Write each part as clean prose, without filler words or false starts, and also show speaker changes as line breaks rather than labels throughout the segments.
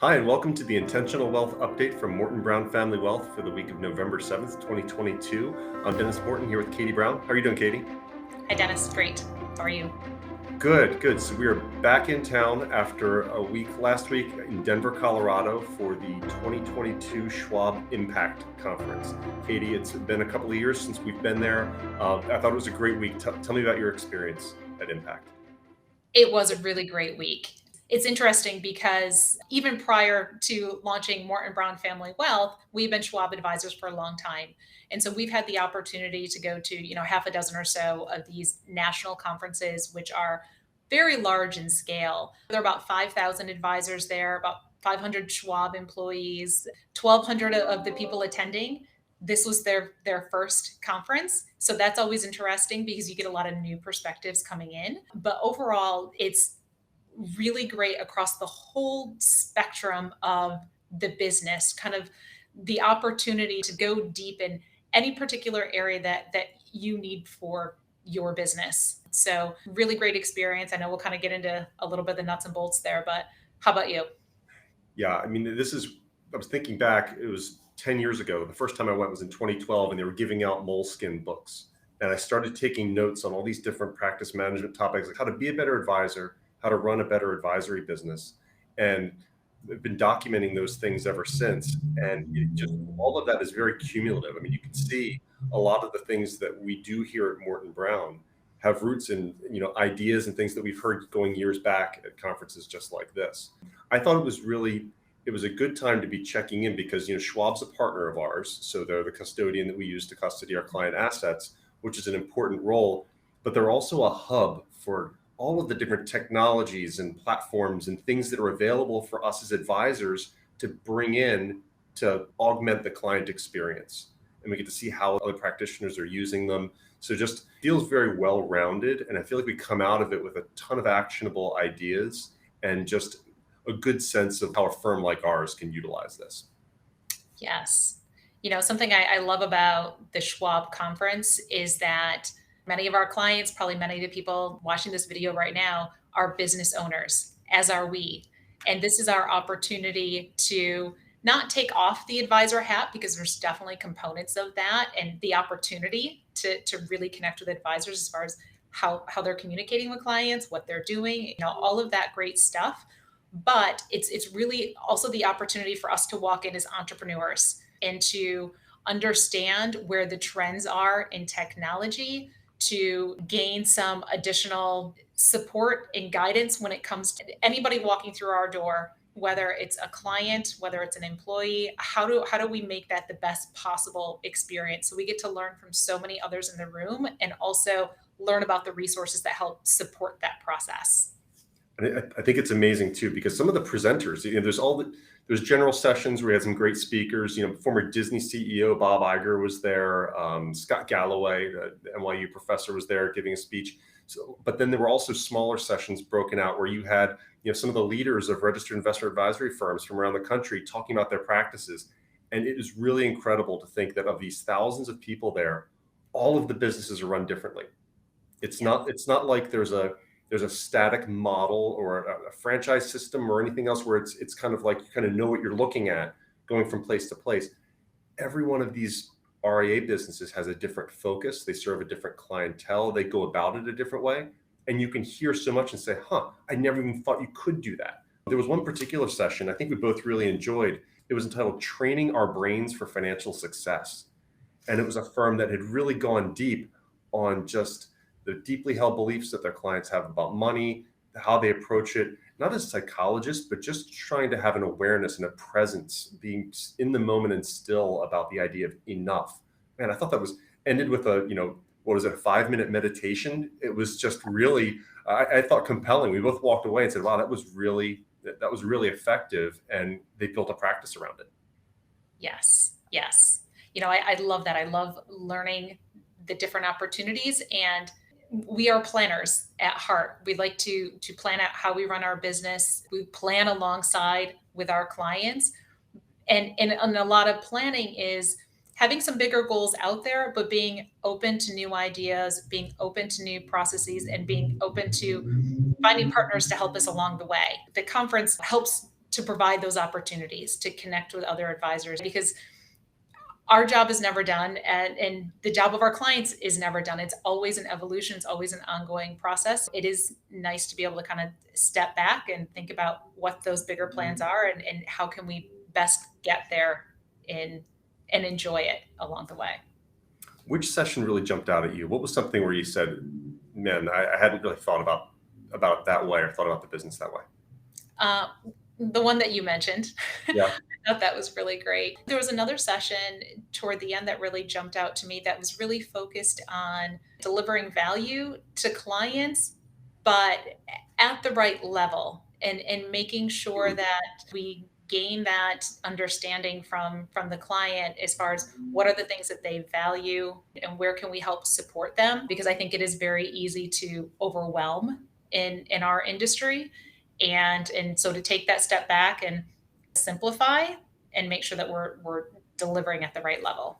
Hi, and welcome to the Intentional Wealth Update from Morton Brown Family Wealth for the week of November 7th, 2022. I'm Dennis Morton here with Katie Brown. How are you doing, Katie?
Hi, Dennis. Great. How are you?
Good. So we are back in town after a week last week in Denver, Colorado for the 2022 Schwab IMPACT Conference. Katie, it's been a couple of years since we've been there. I thought it was a great week. Tell me about your experience at IMPACT.
It was a really great week. It's interesting because even prior to launching Morton Brown Family Wealth, we've been Schwab advisors for a long time. And so we've had the opportunity to go to, half a dozen or so of these national conferences, which are very large in scale. There are about 5,000 advisors there, about 500 Schwab employees, 1,200 of the people attending. This was their first conference. So that's always interesting because you get a lot of new perspectives coming in. But overall, it's really great across the whole spectrum of the business, kind of the opportunity to go deep in any particular area that you need for your business. So really great experience. I know we'll kind of get into a little bit of the nuts and bolts there, but how about you?
Yeah, I mean, I was thinking back, it was 10 years ago. The first time I went was in 2012, and they were giving out Moleskine books. And I started taking notes on all these different practice management topics, like how to be a better advisor, how to run a better advisory business. And I've been documenting those things ever since. And all of that is very cumulative. I mean, you can see a lot of the things that we do here at Morton Brown have roots in, ideas and things that we've heard going years back at conferences just like this. I thought it was a good time to be checking in because, Schwab's a partner of ours. So they're the custodian that we use to custody our client assets, which is an important role, but they're also a hub for all of the different technologies and platforms and things that are available for us as advisors to bring in to augment the client experience. And we get to see how other practitioners are using them. So just feels very well rounded. And I feel like we come out of it with a ton of actionable ideas and just a good sense of how a firm like ours can utilize this.
Yes. Something I love about the Schwab conference is that many of our clients, probably many of the people watching this video right now, are business owners, as are we. And this is our opportunity to not take off the advisor hat because there's definitely components of that and the opportunity to really connect with advisors as far as how they're communicating with clients, what they're doing, all of that great stuff. But it's really also the opportunity for us to walk in as entrepreneurs and to understand where the trends are in technology, to gain some additional support and guidance when it comes to anybody walking through our door, whether it's a client, whether it's an employee. How do we make that the best possible experience? So we get to learn from so many others in the room and also learn about the resources that help support that process.
And I think it's amazing too, because some of the presenters, there's general sessions where we had some great speakers. Former Disney CEO Bob Iger was there. Scott Galloway, the NYU professor, was there giving a speech. So, but then there were also smaller sessions broken out where you had, some of the leaders of registered investment advisory firms from around the country talking about their practices. And it is really incredible to think that of these thousands of people there, all of the businesses are run differently. It's not like there's a static model or a franchise system or anything else where it's kind of like you kind of know what you're looking at going from place to place. Every one of these RIA businesses has a different focus. They serve a different clientele. They go about it a different way. And you can hear so much and say, I never even thought you could do that. There was one particular session I think we both really enjoyed. It was entitled Training Our Brains for Financial Success. And it was a firm that had really gone deep on just the deeply held beliefs that their clients have about money, how they approach it, not as psychologists, but just trying to have an awareness and a presence, being in the moment and still about the idea of enough. Man, I thought that was ended with what was it, a 5-minute meditation? It was just really, I thought compelling. We both walked away and said, wow, that was really effective. And they built a practice around it.
Yes. Yes. I love that. I love learning the different opportunities, and we are planners at heart. We like to plan out how we run our business. We plan alongside with our clients. And a lot of planning is having some bigger goals out there, but being open to new ideas, being open to new processes, and being open to finding partners to help us along the way. The conference helps to provide those opportunities to connect with other advisors, because our job is never done, and the job of our clients is never done. It's always an evolution. It's always an ongoing process. It is nice to be able to kind of step back and think about what those bigger plans are, and how can we best get there in and enjoy it along the way.
Which session really jumped out at you? What was something where you said, man, I hadn't really thought about it that way or thought about the business that way?
Uh, the one that you mentioned,
Yeah.
I thought that was really great. There was another session toward the end that really jumped out to me that was really focused on delivering value to clients, but at the right level, and making sure that we gain that understanding from the client as far as what are the things that they value and where can we help support them, because I think it is very easy to overwhelm in our industry, and so to take that step back and simplify and make sure that we're delivering at the right level.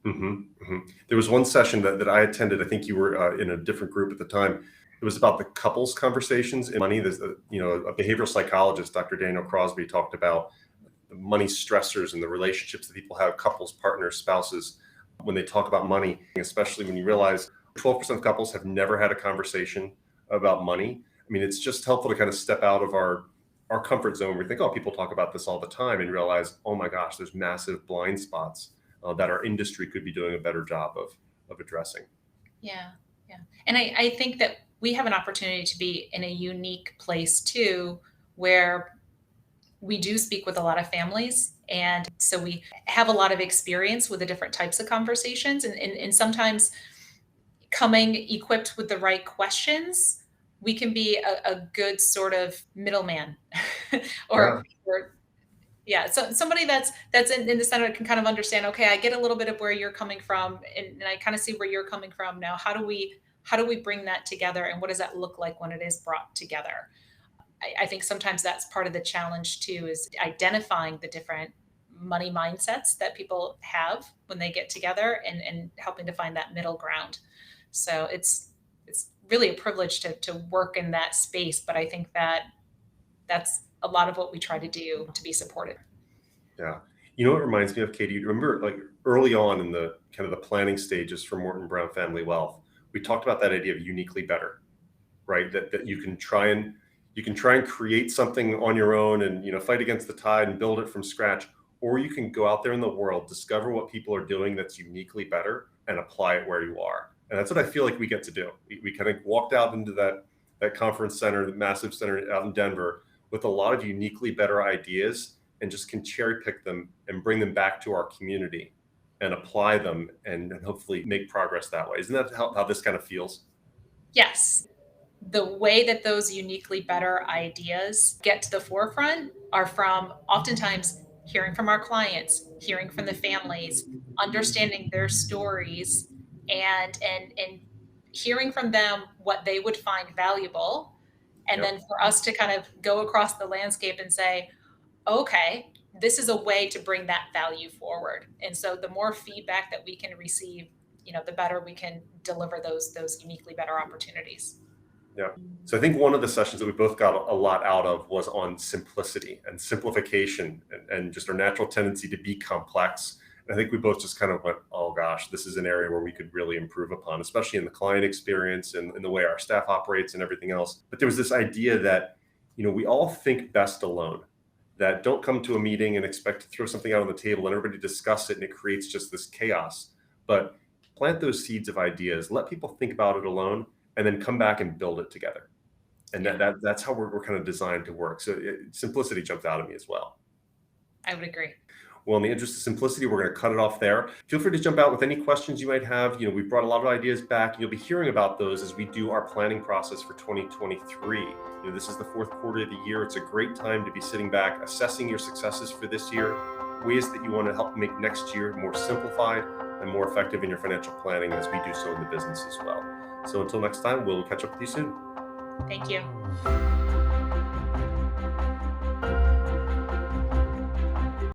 There was one session that I attended. I think you were in a different group at the time. It was about the couples conversations in money. There's a behavioral psychologist, Dr. Daniel Crosby, talked about the money stressors and the relationships that people have, couples, partners, spouses, when they talk about money, especially when you realize 12% of couples have never had a conversation about money. I mean, it's just helpful to kind of step out of our comfort zone. We think, oh, people talk about this all the time, and realize, oh my gosh, there's massive blind spots that our industry could be doing a better job of addressing.
Yeah, yeah. And I think that we have an opportunity to be in a unique place too, where we do speak with a lot of families. And so we have a lot of experience with the different types of conversations. And sometimes coming equipped with the right questions, we can be a good sort of middleman
Yeah.
or yeah, so somebody that's in the center can kind of understand, okay, I get a little bit of where you're coming from, and I kind of see where you're coming from. Now, how do we bring that together, and what does that look like when it is brought together? I think sometimes that's part of the challenge too, is identifying the different money mindsets that people have when they get together, and helping to find that middle ground. So it's really a privilege to work in that space, but I think that that's a lot of what we try to do to be supported.
Yeah. You know what it reminds me of, Katie? You remember, like, early on in the kind of the planning stages for Morton Brown Family Wealth, we talked about that idea of uniquely better, right? That you can try and create something on your own, and fight against the tide and build it from scratch, or you can go out there in the world, discover what people are doing that's uniquely better, and apply it where you are. And that's what I feel like we get to do. We kind of walked out into that conference center, the massive center out in Denver, with a lot of uniquely better ideas, and just can cherry pick them and bring them back to our community and apply them, and hopefully make progress that way. Isn't that how this kind of feels?
Yes. The way that those uniquely better ideas get to the forefront are from oftentimes hearing from our clients, hearing from the families, understanding their stories, and hearing from them what they would find valuable, and
Yep.
then for us to kind of go across the landscape and say, okay, this is a way to bring that value forward. And so the more feedback that we can receive, the better we can deliver those uniquely better opportunities.
Yeah. So I think one of the sessions that we both got a lot out of was on simplicity and simplification, and just our natural tendency to be complex. And I think we both just kind of went, oh gosh, this is an area where we could really improve upon, especially in the client experience and in the way our staff operates and everything else. But there was this idea that, we all think best alone, that don't come to a meeting and expect to throw something out on the table and everybody discuss it and it creates just this chaos. But plant those seeds of ideas, let people think about it alone, and then come back and build it together. And
Yeah,
that's how we're kind of designed to work. So simplicity jumped out at me as well.
I would agree.
Well, in the interest of simplicity, we're going to cut it off there. Feel free to jump out with any questions you might have. We've brought a lot of ideas back. You'll be hearing about those as we do our planning process for 2023. This is the fourth quarter of the year. It's a great time to be sitting back, assessing your successes for this year, ways that you want to help make next year more simplified and more effective in your financial planning, as we do so in the business as well. So until next time, we'll catch up with you soon.
Thank you.